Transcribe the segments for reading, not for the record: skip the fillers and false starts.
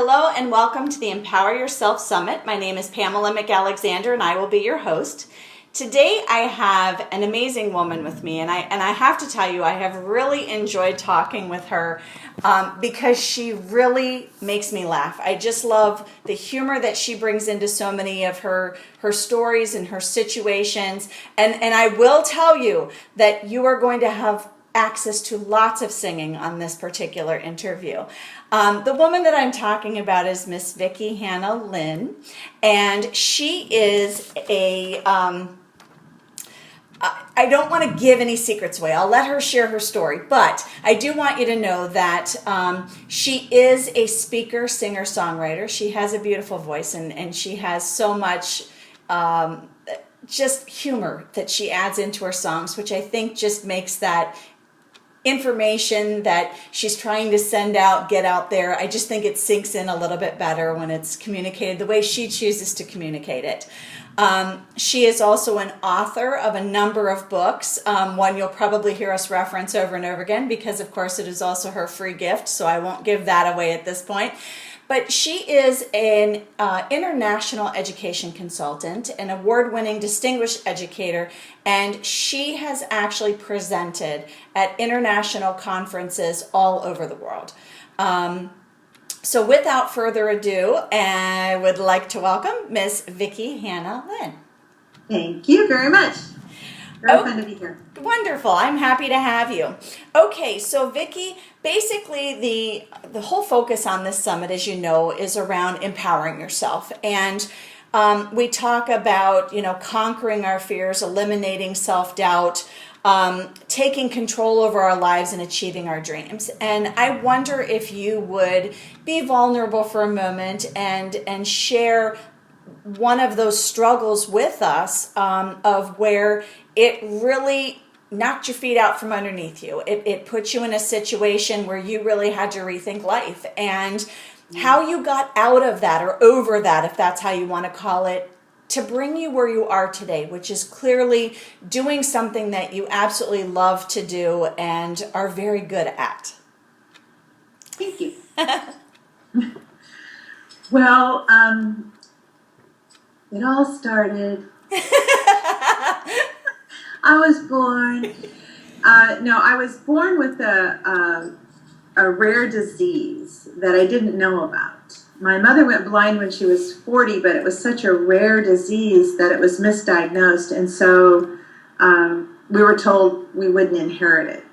Hello and welcome to the Empower Yourself Summit. My name is Pamela McAlexander and I will be your host. Today I have an amazing woman with me, and I have to tell you, I have really enjoyed talking with her because she really makes me laugh. I just love the humor that she brings into so many of her stories and her situations, and I will tell you that you are going to have access to lots of singing on this particular interview. The woman that I'm talking about is Miss Vicki Hannah Lein, and she is a I don't want to give any secrets away. I'll let her share her story, but I do want you to know that she is a speaker, singer, songwriter. She has a beautiful voice, and she has so much just humor that she adds into her songs, which I think just makes that information that she's trying to send out, get out there. I just think it sinks in a little bit better when it's communicated the way she chooses to communicate it. She is also an author of a number of books. One you'll probably hear us reference over and over again because, of course, it is also her free gift, so I won't give that away at this point. But she is an international education consultant, an award-winning distinguished educator, and she has actually presented at international conferences all over the world. So without further ado, I would like to welcome Miss Vicki Hannah Lein. Thank you very much. Very fun to be here. Wonderful. I'm happy to have you. Okay, so Vicki, basically the whole focus on this summit, as you know, is around empowering yourself. And we talk about, conquering our fears, eliminating self-doubt, taking control over our lives and achieving our dreams. And I wonder if you would be vulnerable for a moment and share one of those struggles with us of where it really knocked your feet out from underneath you. It put you in a situation where you really had to rethink life, and how you got out of that or over that, if that's how you want to call it, to bring you where you are today, which is clearly doing something that you absolutely love to do and are very good at. Thank you. Well, it all started. I was born with a rare disease that I didn't know about. My mother went blind when she was 40, but it was such a rare disease that it was misdiagnosed, and so we were told we wouldn't inherit it,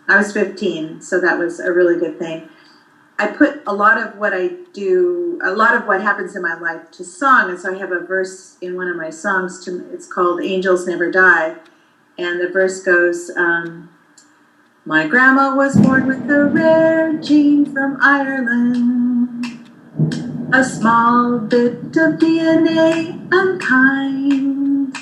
I was 15, so that was a really good thing. I put a lot of what I do, a lot of what happens in my life to song, and so I have a verse in one of my songs, it's called Angels Never Die, and the verse goes, my grandma was born with a rare gene from Ireland, a small bit of DNA unkind.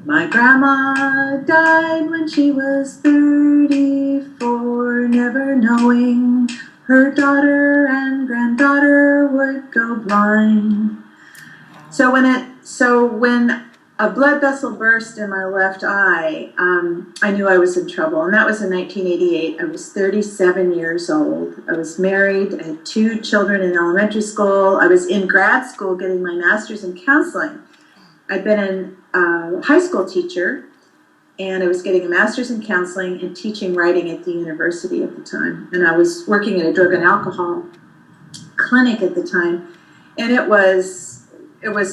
My grandma died when she was 34, never knowing her daughter and granddaughter would go blind. So when a blood vessel burst in my left eye, I knew I was in trouble, and that was in 1988. I was 37 years old. I was married. I had 2 children in elementary school. I was in grad school getting my master's in counseling. I'd been a high school teacher, and I was getting a master's in counseling and teaching writing at the university at the time. And I was working at a drug and alcohol clinic at the time, and it was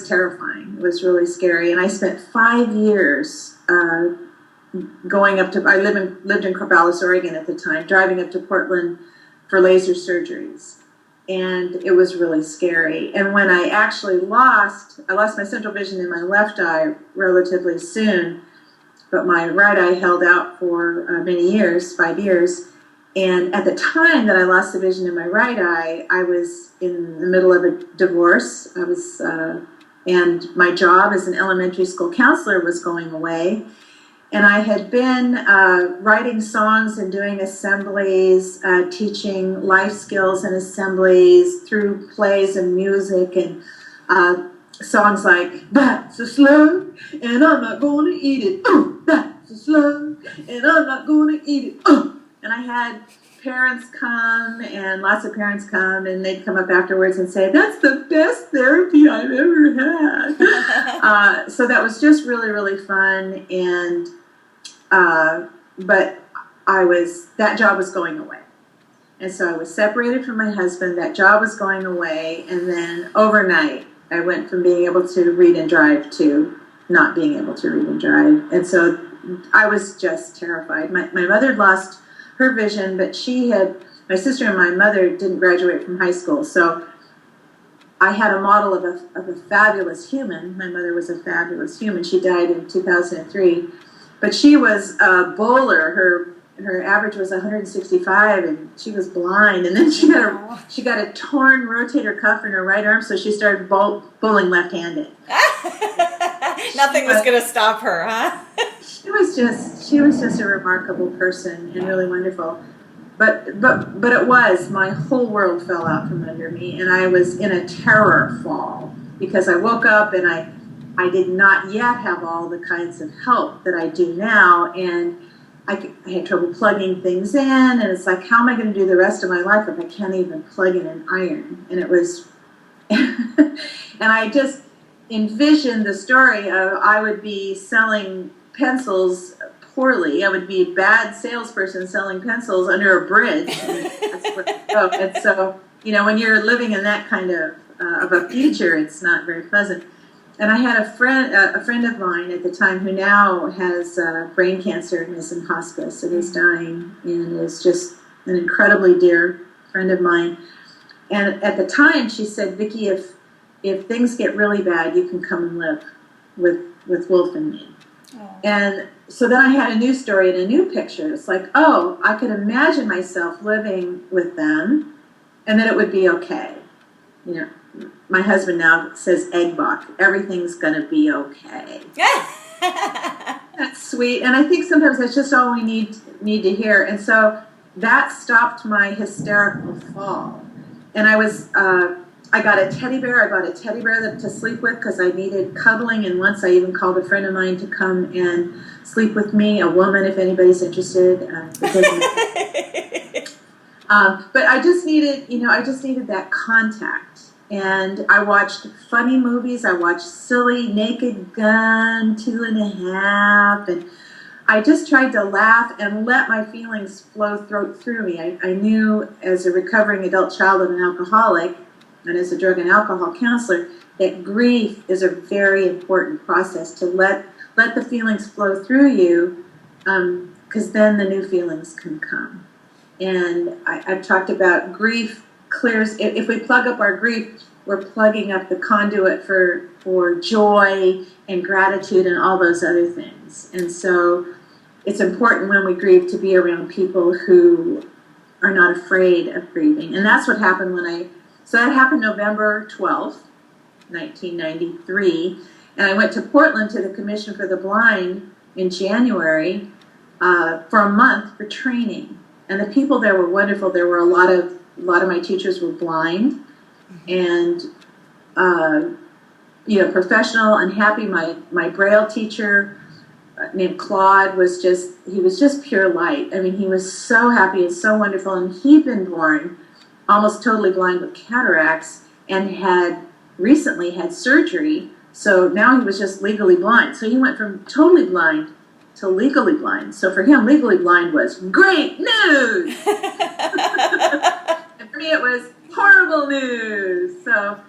terrifying. It was really scary. And I spent 5 years going up to, I lived in Corvallis, Oregon at the time, driving up to Portland for laser surgeries. And it was really scary. And when I actually lost my central vision in my left eye relatively soon, but my right eye held out for many years, 5 years. And at the time that I lost the vision in my right eye, I was in the middle of a divorce. And my job as an elementary school counselor was going away. And I had been writing songs and doing assemblies, teaching life skills and assemblies through plays and music, and songs like, that's a slug, and I'm not going to eat it. Oh, that's a slug, and I'm not going to eat it. Oh. And I had parents come, and lots of parents come, and they'd come up afterwards and say, "That's the best therapy I've ever had." So that was just really, really fun. And but that job was going away. And so I was separated from my husband. That job was going away. And then overnight, I went from being able to read and drive to not being able to read and drive. And so I was just terrified. My mother had lost her vision, but my sister and my mother didn't graduate from high school. So I had a model of a fabulous human. My mother was a fabulous human. She died in 2003. But she was a bowler. Her average was 165, and she was blind. And then she got a torn rotator cuff in her right arm, so she started bowling left-handed. Nothing was going to stop her, huh? She was just a remarkable person and really wonderful. But it was, my whole world fell out from under me, and I was in a terror fall because I woke up and I did not yet have all the kinds of help that I do now, and I had trouble plugging things in, and it's like, how am I going to do the rest of my life if I can't even plug in an iron? And it was, and I just envisioned the story of I would be selling pencils poorly. I would be a bad salesperson selling pencils under a bridge. And that's where I go. And so, when you're living in that kind of a future, it's not very pleasant. And I had a friend of mine at the time who now has brain cancer and is in hospice and is dying and is just an incredibly dear friend of mine. And at the time, she said, "Vicki, if things get really bad, you can come and live with Wolf and me." Oh. And so then I had a new story and a new picture. It's like, oh, I could imagine myself living with them, and that it would be okay. My husband now says Eggbach. Everything's going to be okay. That's sweet. And I think sometimes that's just all we need to hear. And so that stopped my hysterical fall. And I got a teddy bear. I bought a teddy bear to sleep with because I needed cuddling. And once I even called a friend of mine to come and sleep with me, a woman, if anybody's interested. But I just needed that contact. And I watched funny movies. I watched Silly Naked Gun, 2.5, and I just tried to laugh and let my feelings flow through me. I knew as a recovering adult child and an alcoholic, and as a drug and alcohol counselor, that grief is a very important process to let the feelings flow through you, because then the new feelings can come. And I've talked about grief clears. If we plug up our grief, we're plugging up the conduit for joy and gratitude and all those other things. And so it's important when we grieve to be around people who are not afraid of grieving. And that's what happened so that happened November 12th, 1993. And I went to Portland to the Commission for the Blind in January for a month for training. And the people there were wonderful. There were a lot of my teachers were blind and, professional and happy. My Braille teacher named Claude was just pure light. I mean, he was so happy and so wonderful. And he'd been born almost totally blind with cataracts and had recently had surgery. So now he was just legally blind. So he went from totally blind to legally blind. So for him, legally blind was great news. And for me, it was horrible news. So,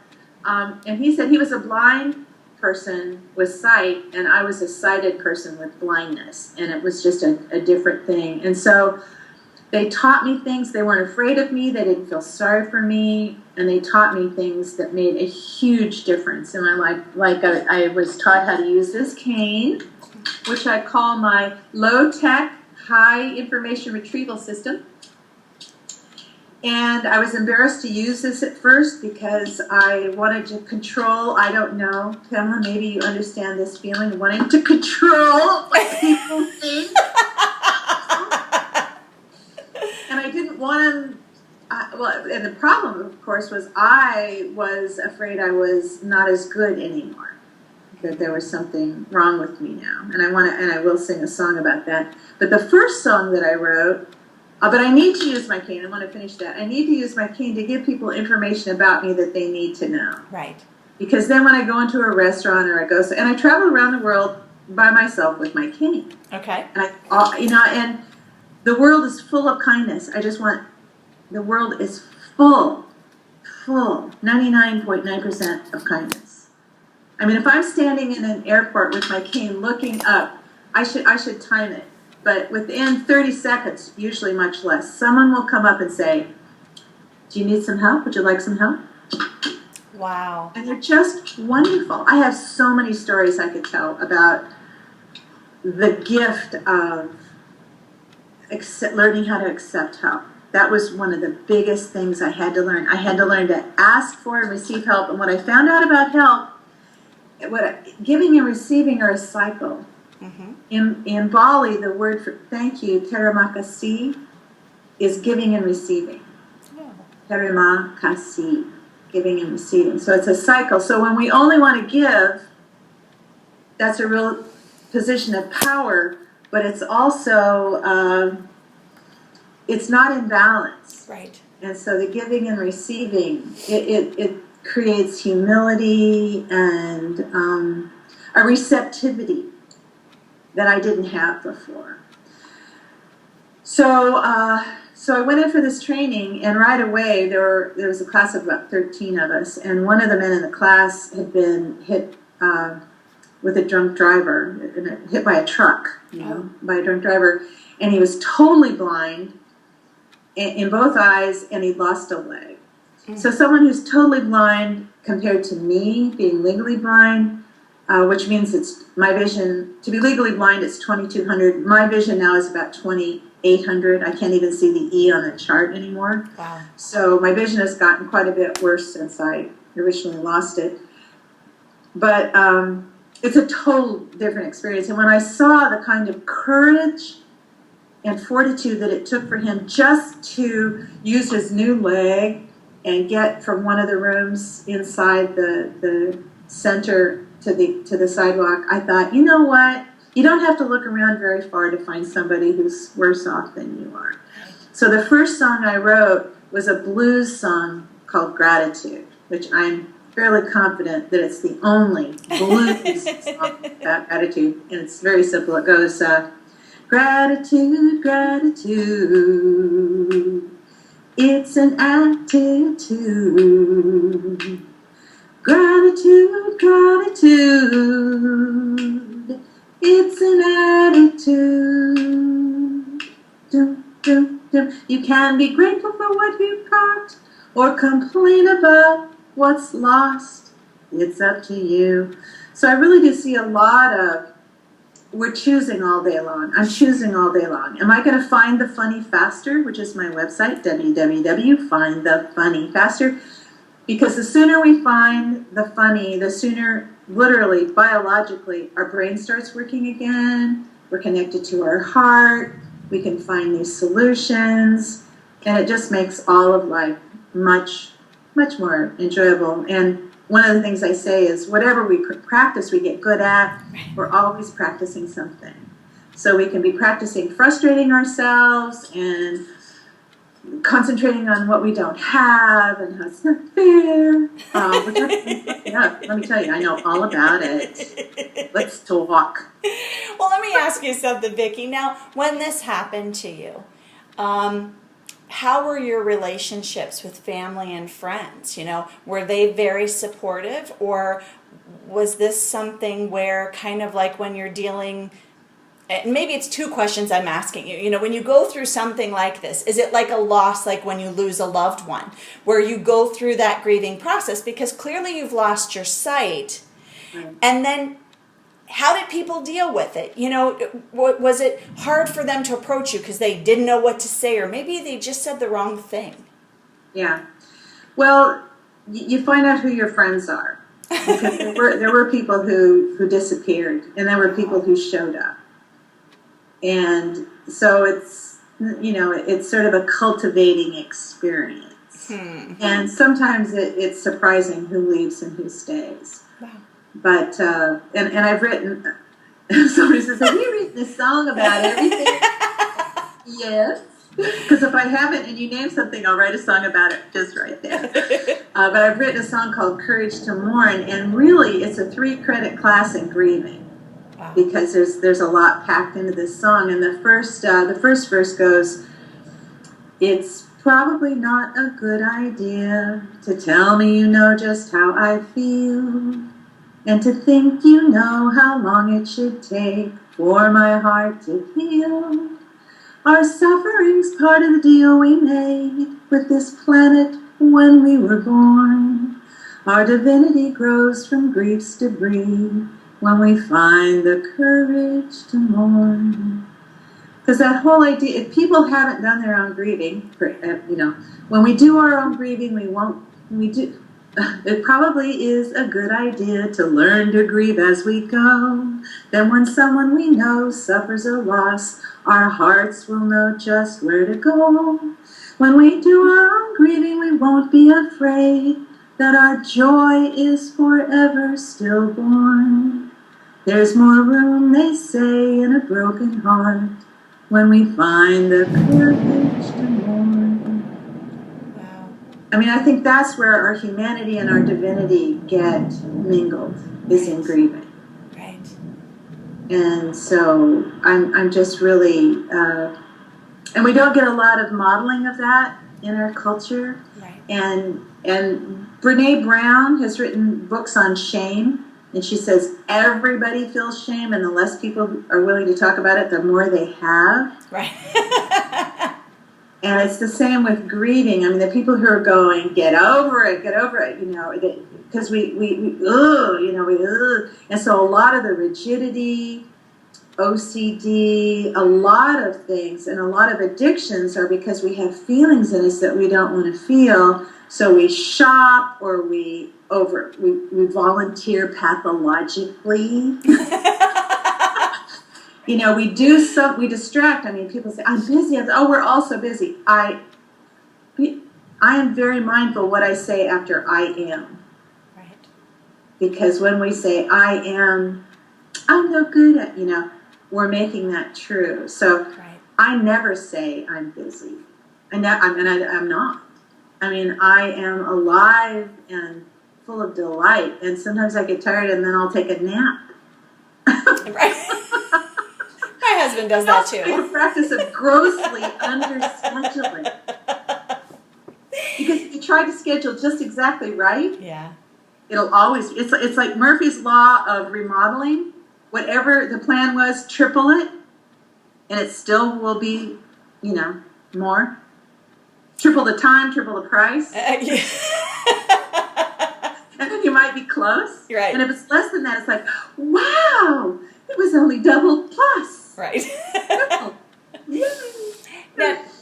and he said he was a blind person with sight, and I was a sighted person with blindness. And it was just a different thing. And so they taught me things. They weren't afraid of me. They didn't feel sorry for me. And they taught me things that made a huge difference in my life. Like I was taught how to use this cane, which I call my low-tech, high-information retrieval system. And I was embarrassed to use this at first because I wanted to control, I don't know, Pamela, maybe you understand this feeling of wanting to control what people think. And I didn't want them, and the problem, of course, was I was afraid I was not as good anymore. That there was something wrong with me now, and I will sing a song about that. But the first song that I wrote But I need to use my cane. I want to finish that. I need to use my cane to give people information about me that they need to know. Right. Because then when I go into a restaurant or and I travel around the world by myself with my cane. Okay. And and the world is full of kindness. The world is full, 99.9% of kindness. I mean, if I'm standing in an airport with my cane looking up, I should time it. But within 30 seconds, usually much less, someone will come up and say, "Do you need some help? Would you like some help?" Wow. And they're just wonderful. I have so many stories I could tell about the gift of learning how to accept help. That was one of the biggest things I had to learn. I had to learn to ask for and receive help. And what I found out about help, giving and receiving are a cycle. Mm-hmm. In Bali, the word for thank you, terima kasih, is giving and receiving. Oh. Terima kasih, giving and receiving. So it's a cycle. So when we only want to give, that's a real position of power, but it's also, it's not in balance. Right. And so the giving and receiving, it creates humility and a receptivity that I didn't have before. So I went in for this training, and right away there was a class of about 13 of us, and one of the men in the class had been hit with a drunk driver, hit by a truck, by a drunk driver, and he was totally blind in both eyes, and he'd lost a leg. Mm-hmm. So someone who's totally blind compared to me being legally blind, which means it's my vision, to be legally blind, it's 2200. My vision now is about 2800. I can't even see the E on the chart anymore. Wow. So my vision has gotten quite a bit worse since I originally lost it. But it's a total different experience. And when I saw the kind of courage and fortitude that it took for him just to use his new leg and get from one of the rooms inside the center to the sidewalk, I thought, you know what? You don't have to look around very far to find somebody who's worse off than you are. So the first song I wrote was a blues song called Gratitude, which I'm fairly confident that it's the only blues song about gratitude. And it's very simple. It goes, gratitude, gratitude, it's an attitude. Gratitude, gratitude, it's an attitude. Dum, dum, dum. You can be grateful for what you've got or complain about what's lost. It's up to you. So I really do see a lot of, we're choosing all day long. I'm choosing all day long. Am I going to find the funny faster, which is my website, www.findthefunnyfaster? Because the sooner we find the funny, the sooner, literally, biologically, our brain starts working again. We're connected to our heart. We can find new solutions. And it just makes all of life much, much more enjoyable. And one of the things I say is whatever we practice, we get good at. We're always practicing something. So we can be practicing frustrating ourselves and concentrating on what we don't have and how it's not fair. Yeah, let me tell you, I know all about it. Let's talk. Well, let me ask you something, Vicki. Now, when this happened to you, how were your relationships with family and friends? Were they very supportive, or was this something where kind of like when you're dealing, and maybe it's two questions I'm asking you, when you go through something like this, is it like a loss, like when you lose a loved one, where you go through that grieving process because clearly you've lost your sight, and then how did people deal with it? Was it hard for them to approach you because they didn't know what to say, or maybe they just said the wrong thing? Yeah. Well, you find out who your friends are. Because there were people who disappeared, and there were people who showed up. And so it's sort of a cultivating experience. And sometimes it's surprising who leaves and who stays. Wow. But, and I've written, somebody says, have you written a song about everything? Yes. Because if I haven't and you name something, I'll write a song about it just right there. But I've written a song called Courage to Mourn, and really it's a 3-credit class in grieving. Wow. Because there's a lot packed into this song. And the first verse goes, "It's probably not a good idea to tell me you know just how I feel, and to think you know how long it should take for my heart to heal. Our suffering's part of the deal we made with this planet when we were born. Our divinity grows from grief's debris when we find the courage to mourn." Because that whole idea, if people haven't done their own grieving, when we do our own grieving, it probably is a good idea to learn to grieve as we go. Then when someone we know suffers a loss, our hearts will know just where to go. When we do our own grieving, we won't be afraid that our joy is forever stillborn. There's more room, they say, in a broken heart when we find the courage to mourn. Wow. I mean, I think that's where our humanity and our divinity get mingled, is in grieving. Right. And so I'm just really, and we don't get a lot of modeling of that in our culture. Right. And Brene Brown has written books on shame. And she says everybody feels shame, and the less people are willing to talk about it, the more they have. Right. And it's the same with grieving. I mean, the people who are going, get over it, because and so a lot of the rigidity, OCD, a lot of things, and a lot of addictions are because we have feelings in us that we don't want to feel. So we shop, or we volunteer pathologically. We distract. I mean, people say, "I'm busy." We're all so busy. I am very mindful what I say after I am. Right. Because when we say I am, I'm no good at, we're making that true. So Right. I never say I'm busy. I'm not. I mean, I am alive and full of delight, and sometimes I get tired and then I'll take a nap. Right. My husband does that too. It's a practice of grossly underscheduling. Because if you try to schedule just exactly right, Yeah. it'll always, it's like Murphy's Law of remodeling. Whatever the plan was, triple it, and it still will be, more. Triple the time, triple the price. Yeah. And then you might be close. Right. And if it's less than that, it's like, wow, it was only double plus. Right. Triple.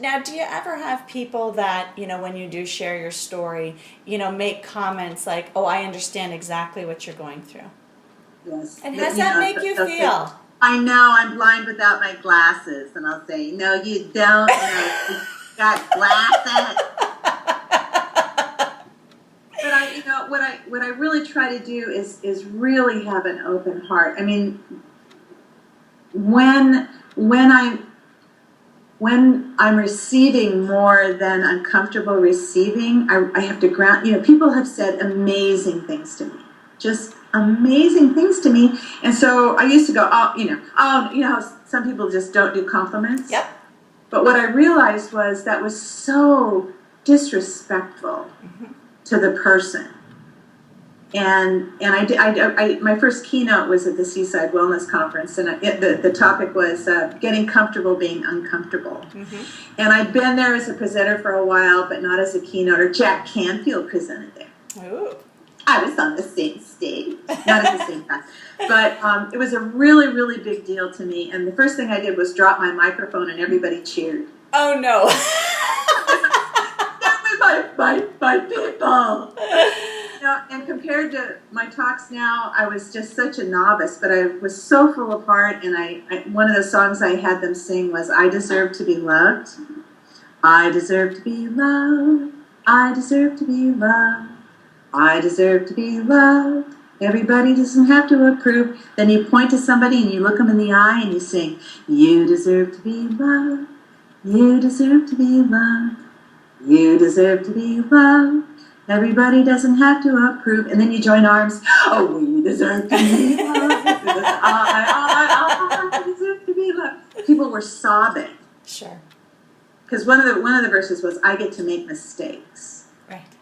Now, do you ever have people that, when you do share your story, make comments like, "Oh, I understand exactly what you're going through"? Yes. And how does that make you feel? I know, I'm blind without my glasses. And I'll say, "No, you don't. You got glasses." But what I really try to do is really have an open heart. I mean, when I'm receiving more than I'm comfortable receiving, I have to ground. People have said amazing things to me, just amazing things to me, and so I used to go, how some people just don't do compliments. Yep. But what I realized was that was so disrespectful to the person. And I my first keynote was at the Seaside Wellness Conference, and the topic was getting comfortable being uncomfortable. Mm-hmm. And I'd been there as a presenter for a while, but not as a keynoter. Jack Canfield presented there. Ooh. I was on the same stage, not at the same time. But it was a really, really big deal to me. And the first thing I did was drop my microphone, and everybody cheered. Oh, no. my people. And compared to my talks now, I was just such a novice, but I was so full of heart. And I one of the songs I had them sing was, "I deserve to be loved. I deserve to be loved. I deserve to be loved. I deserve to be loved. Everybody doesn't have to approve." Then you point to somebody and you look them in the eye and you sing, "You deserve to be loved. You deserve to be loved. You deserve to be loved. Everybody doesn't have to approve. And then you join arms. Oh, we deserve to be loved. I deserve to be loved. People were sobbing. Sure. Because one of the verses was, I get to make mistakes. Right.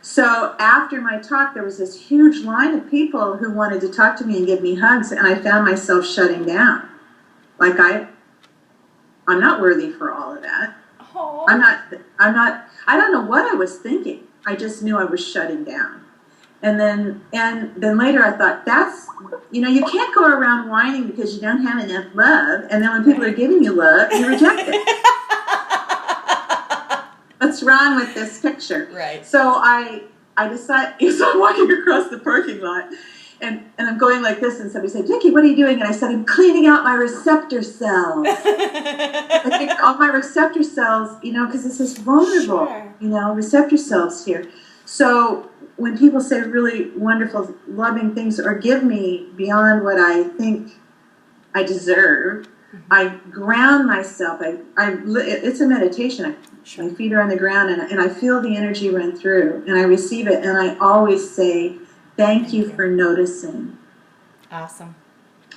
So after my talk, there was this huge line of people who wanted to talk to me and give me hugs, and I found myself shutting down. Like I'm not worthy for all of that. Oh. I'm not, I don't know what I was thinking. I just knew I was shutting down. And then later I thought, you can't go around whining because you don't have enough love. And then when people are giving you love, you reject it. What's wrong with this picture? Right. So I decided, so I'm walking across the parking lot and I'm going like this, and somebody said, Vicki, what are you doing? And I said, I'm cleaning out my receptor cells. I think all my receptor cells, because this is vulnerable, Sure. Receptor cells here. So when people say really wonderful, loving things or give me beyond what I think I deserve, I ground myself. It's a meditation. Sure. My feet are on the ground, and I feel the energy run through, and I receive it, and I always say, thank you for noticing. Awesome.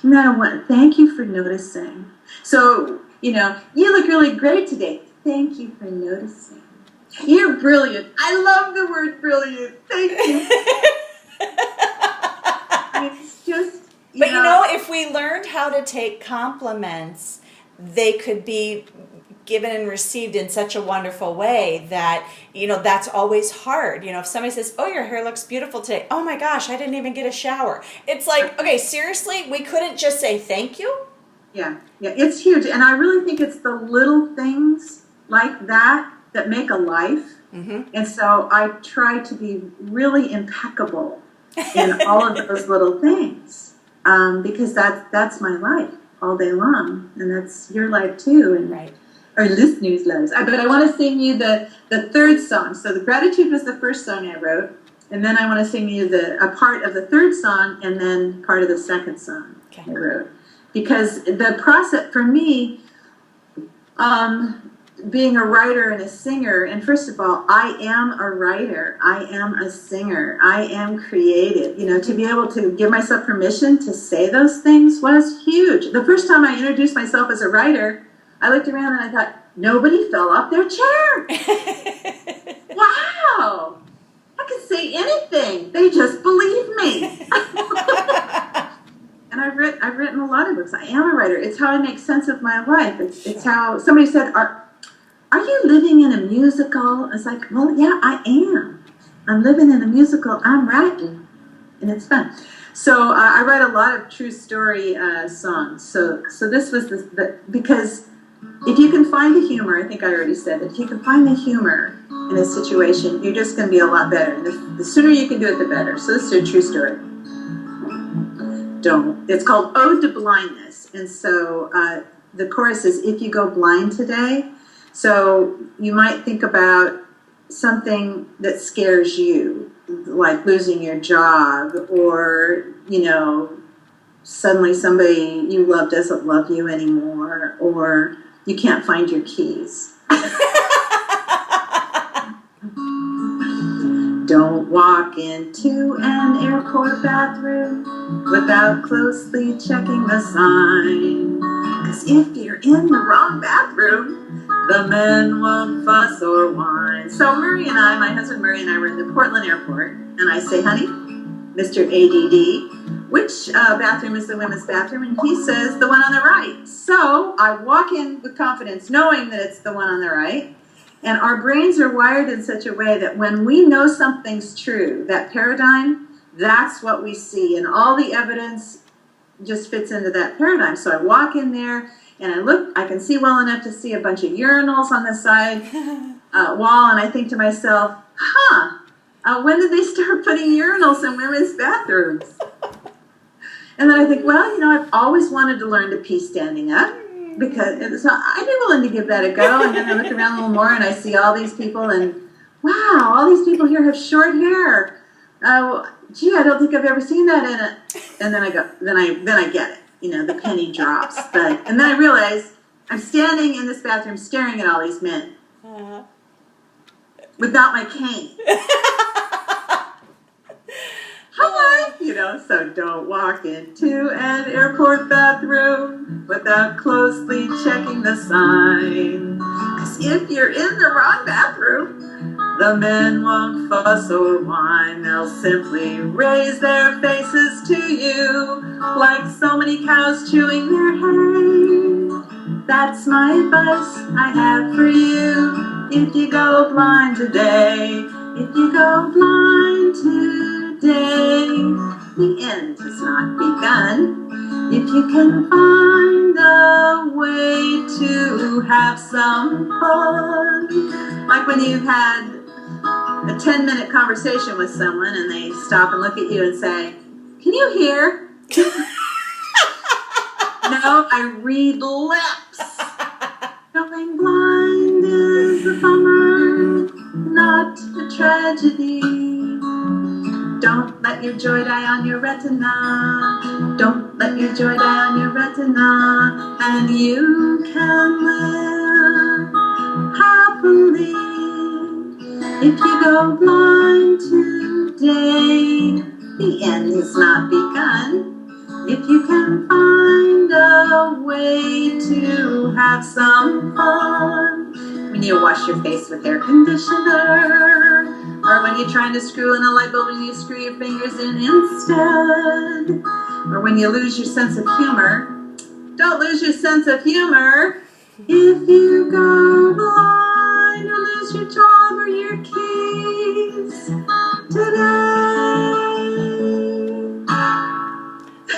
No matter what, thank you for noticing. So, you look really great today. Thank you for noticing. You're brilliant. I love the word brilliant. Thank you. It's just, But if we learned how to take compliments, they could be given and received in such a wonderful way that, that's always hard. If somebody says, oh, your hair looks beautiful today. Oh my gosh, I didn't even get a shower. It's like, okay, seriously, we couldn't just say thank you? Yeah, it's huge. And I really think it's the little things like that make a life. Mm-hmm. And so I try to be really impeccable in all of those little things, because that's my life all day long, and that's your life too, and right. Our listeners' lives. But I want to sing you the third song. So the gratitude was the first song I wrote, and then I want to sing you a part of the third song, and then part of the second song I wrote, because the process for me. Being a writer and a singer, and first of all, I am a writer, I am a singer, I am creative. To be able to give myself permission to say those things was huge. The first time I introduced myself as a writer, I looked around and I thought, nobody fell off their chair. Wow! I can say anything. They just believe me. And I've written a lot of books. I am a writer. It's how I make sense of my life. It's how somebody said, are you living in a musical? It's like, well, yeah, I am. I'm living in a musical. I'm writing, and it's fun. So I write a lot of true story songs. So this was because if you can find the humor, I think I already said it. If you can find the humor in a situation, you're just going to be a lot better. And the sooner you can do it, the better. So this is a true story. It's called Ode to Blindness, and so the chorus is, if you go blind today. So you might think about something that scares you, like losing your job, or, suddenly somebody you love doesn't love you anymore, or you can't find your keys. Don't walk into an airport bathroom without closely checking the sign. 'Cause if you're in the wrong bathroom, the men won't fuss or whine. So my husband Murray and I were in the Portland airport, and I say, honey, Mr. ADD, which bathroom is the women's bathroom? And he says, the one on the right. So I walk in with confidence, knowing that it's the one on the right. And our brains are wired in such a way that when we know something's true, that paradigm, that's what we see. And all the evidence just fits into that paradigm. So I walk in there, and I can see well enough to see a bunch of urinals on the side wall, and I think to myself, when did they start putting urinals in women's bathrooms? And then I think, I've always wanted to learn to pee standing up, so I'd be willing to give that a go. And then I look around a little more, and I see all these people, and wow, all these people here have short hair. Gee, I don't think I've ever seen that in it. And then I go, then I get it. The penny drops. And then I realize I'm standing in this bathroom staring at all these men Uh-huh. without my cane. Hi, so don't walk into an airport bathroom without closely checking the sign. 'Cause if you're in the wrong bathroom, the men won't fuss or whine. They'll simply raise their faces to you like so many cows chewing their hay. That's my advice I have for you. If you go blind today, if you go blind today, the end has not begun. If you can find a way to have some fun, like when you've had a 10-minute conversation with someone and they stop and look at you and say, "Can you hear?" No, I read lips. Going blind is a bummer, not a tragedy. Don't let your joy die on your retina. Don't let your joy die on your retina. And you can live happily. If you go blind today, the end has not begun. If you can find a way to have some fun, when you wash your face with air conditioner, or when you're trying to screw in a light bulb and you screw your fingers in instead, or when you lose your sense of humor, don't lose your sense of humor. If you go blind or lose your job or your keys today.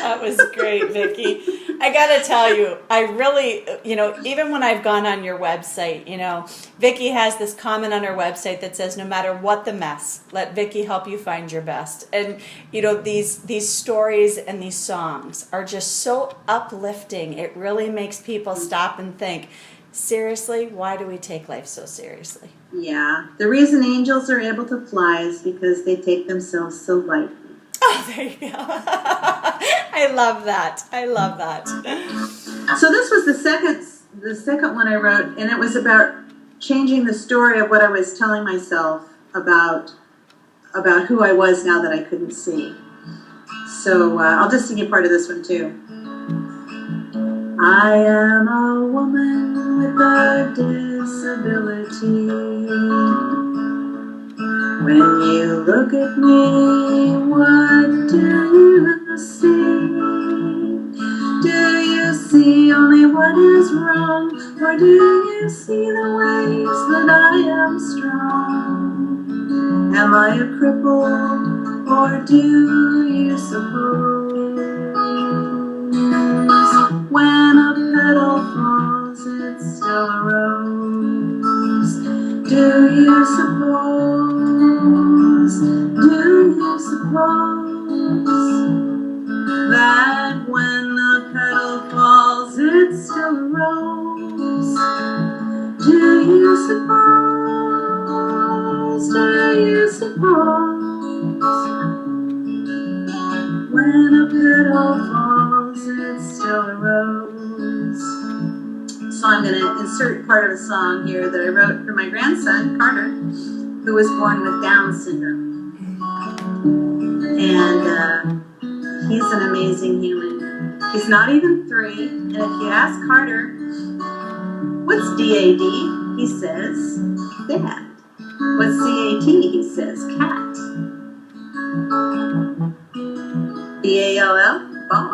That was great, Vicki. I got to tell you, I really, even when I've gone on your website, Vicki has this comment on her website that says, no matter what the mess, let Vicki help you find your best. And, these stories and these songs are just so uplifting. It really makes people stop and think, seriously, why do we take life so seriously? Yeah, the reason angels are able to fly is because they take themselves so lightly. Oh, there you go. I love that. So this was the second one I wrote, and it was about changing the story of what I was telling myself about who I was now that I couldn't see. So I'll just sing you part of this one too. I am a woman with a disability. When you look at me, what do you see? Do you see only what is wrong, or do you see the ways that I am strong? Am I a cripple, or do you suppose when a petal falls, it's still a rose? Do you suppose? Do you suppose that when the petal falls, it's still a rose? Do you suppose? Do you suppose when a petal falls, it's still a rose? So I'm going to insert part of a song here that I wrote for my grandson, Carter, who was born with Down syndrome. And he's an amazing human. He's not even 3. And if you ask Carter, what's DAD? He says, Dad. What's CAT? He says, cat. BALL? Ball.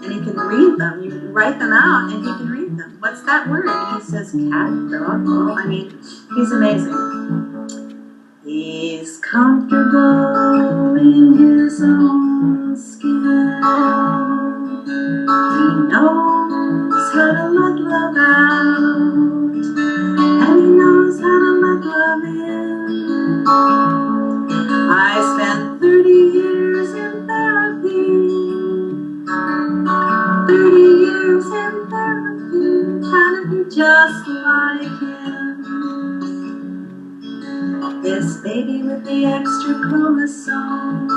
And he can read them. You write them out and he can read them. What's that word? And he says, cat, dog, ball. I mean, he's amazing. He's comfortable in his own skin. He knows how to let love out, and he knows how to let love in. I spent 30 years in therapy, 30 years in therapy, trying to be just like him. This baby with the extra chromosome.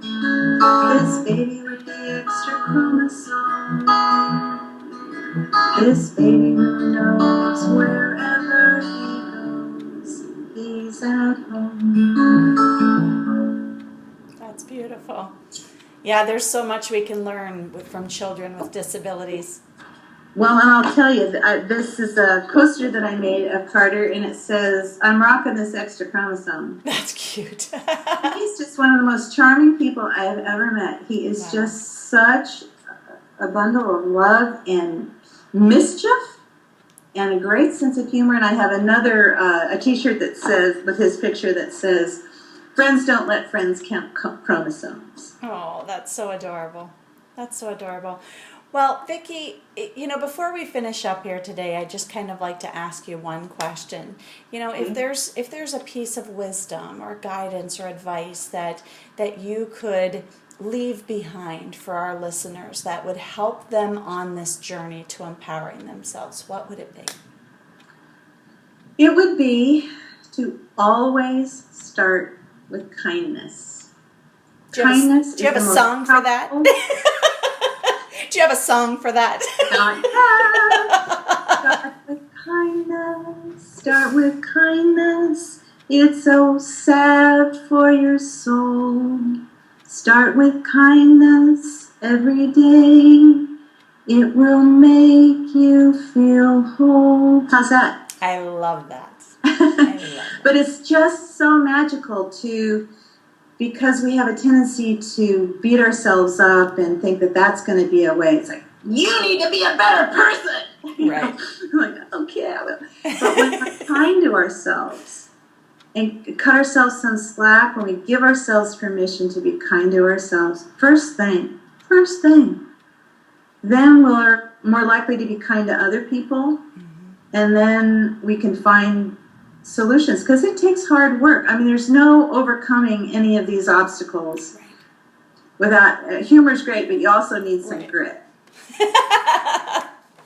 This baby with the extra chromosome. This baby knows wherever he goes, he's at home. That's beautiful. Yeah, there's so much we can learn from children with disabilities. Well, and I'll tell you, this is a poster that I made of Carter, and it says, "I'm rocking this extra chromosome." That's cute. He's just one of the most charming people I have ever met. He is just such a bundle of love and mischief and a great sense of humor. And I have another, a t-shirt that says, with his picture, that says, "Friends don't let friends count chromosomes." Oh, that's so adorable. That's so adorable. Well, Vicki, before we finish up here today, I just kind of like to ask you one question. If there's a piece of wisdom or guidance or advice that you could leave behind for our listeners that would help them on this journey to empowering themselves, what would it be? It would be to always start with kindness. Do you have a song for that? Do you have a song for that? Start with kindness. Start with kindness. It's so sad for your soul. Start with kindness every day. It will make you feel whole. How's that? I love that. I love that. But it's just so magical because we have a tendency to beat ourselves up and think that that's going to be a way. It's like, you need to be a better person. Right. Like, okay, I will. But when we're kind to ourselves and cut ourselves some slack, when we give ourselves permission to be kind to ourselves, first thing, then we're more likely to be kind to other people. Mm-hmm. And then we can find solutions, because it takes hard work. I mean, there's no overcoming any of these obstacles without humor's great, but you also need some grit.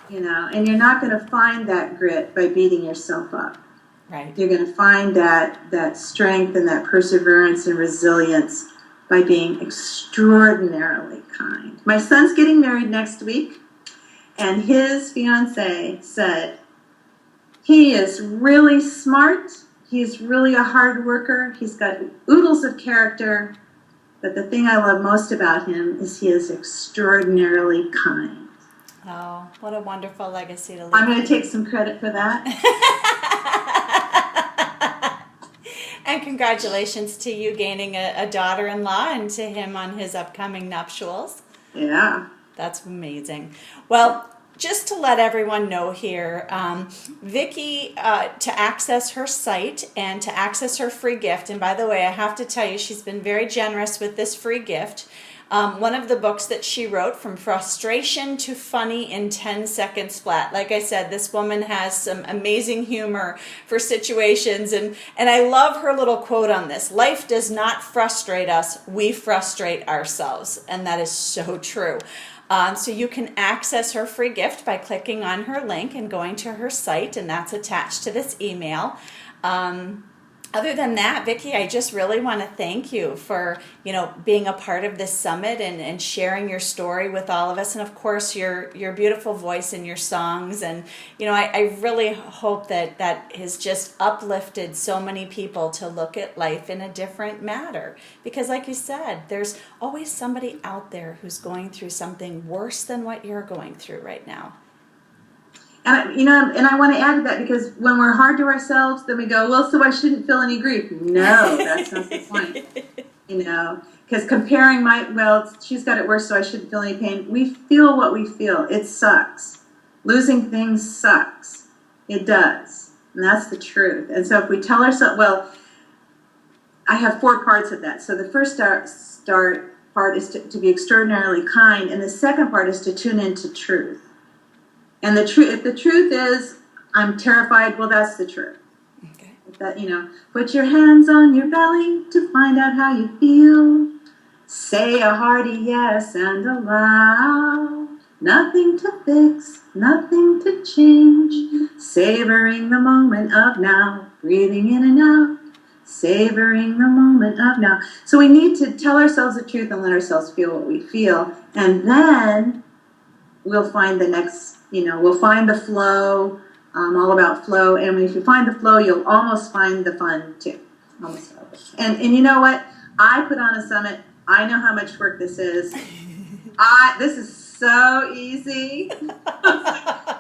And you're not going to find that grit by beating yourself up. Right. You're going to find that strength and that perseverance and resilience by being extraordinarily kind. My son's getting married next week, and his fiance said, "He is really smart. He's really a hard worker. He's got oodles of character. But the thing I love most about him is he is extraordinarily kind." Oh, what a wonderful legacy to leave. I'm going to take some credit for that. And congratulations to you gaining a daughter-in-law and to him on his upcoming nuptials. Yeah. That's amazing. Well, just to let everyone know here, Vicki, to access her site and to access her free gift, and by the way, I have to tell you, she's been very generous with this free gift. One of the books that she wrote, From Frustration to Funny in 10 Seconds Flat. Like I said, this woman has some amazing humor for situations, and I love her little quote on this. Life does not frustrate us, we frustrate ourselves, and that is so true. So you can access her free gift by clicking on her link and going to her site, and that's attached to this email. Other than that, Vicki, I just really want to thank you for, being a part of this summit and sharing your story with all of us. And of course, your beautiful voice and your songs. And, I really hope that has just uplifted so many people to look at life in a different manner. Because like you said, there's always somebody out there who's going through something worse than what you're going through right now. And I want to add to that, because when we're hard to ourselves, then we go, well, so I shouldn't feel any grief. No, that's not the point. Because comparing she's got it worse, so I shouldn't feel any pain. We feel what we feel. It sucks. Losing things sucks. It does. And that's the truth. And so if we tell ourselves, I have 4 parts of that. So the first start part is to be extraordinarily kind, and the second part is to tune into truth. And if the truth is, I'm terrified, well, that's the truth. Okay. That, put your hands on your belly to find out how you feel. Say a hearty yes and aloud. Nothing to fix, nothing to change. Savoring the moment of now. Breathing in and out. Savoring the moment of now. So we need to tell ourselves the truth and let ourselves feel what we feel. And then we'll find the next we'll find the flow. All about flow, and if you find the flow, you'll almost find the fun too. Almost always. And you know what? I put on a summit. I know how much work this is. This is so easy.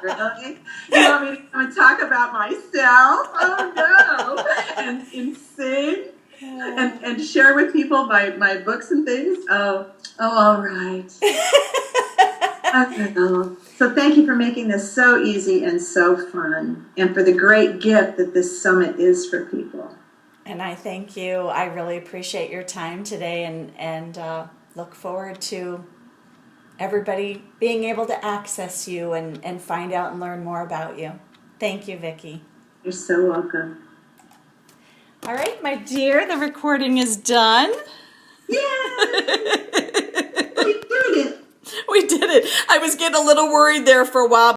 Really? You want me to come and talk about myself? Oh no! And sing and share with people my books and things. Oh, all right. So thank you for making this so easy and so fun, and for the great gift that this summit is for people. And I thank you. I really appreciate your time today, and look forward to everybody being able to access you and find out and learn more about you. Thank you, Vicki. You're so welcome. All right, my dear, the recording is done. Yay! We did it. We did it. I was getting a little worried there for a while.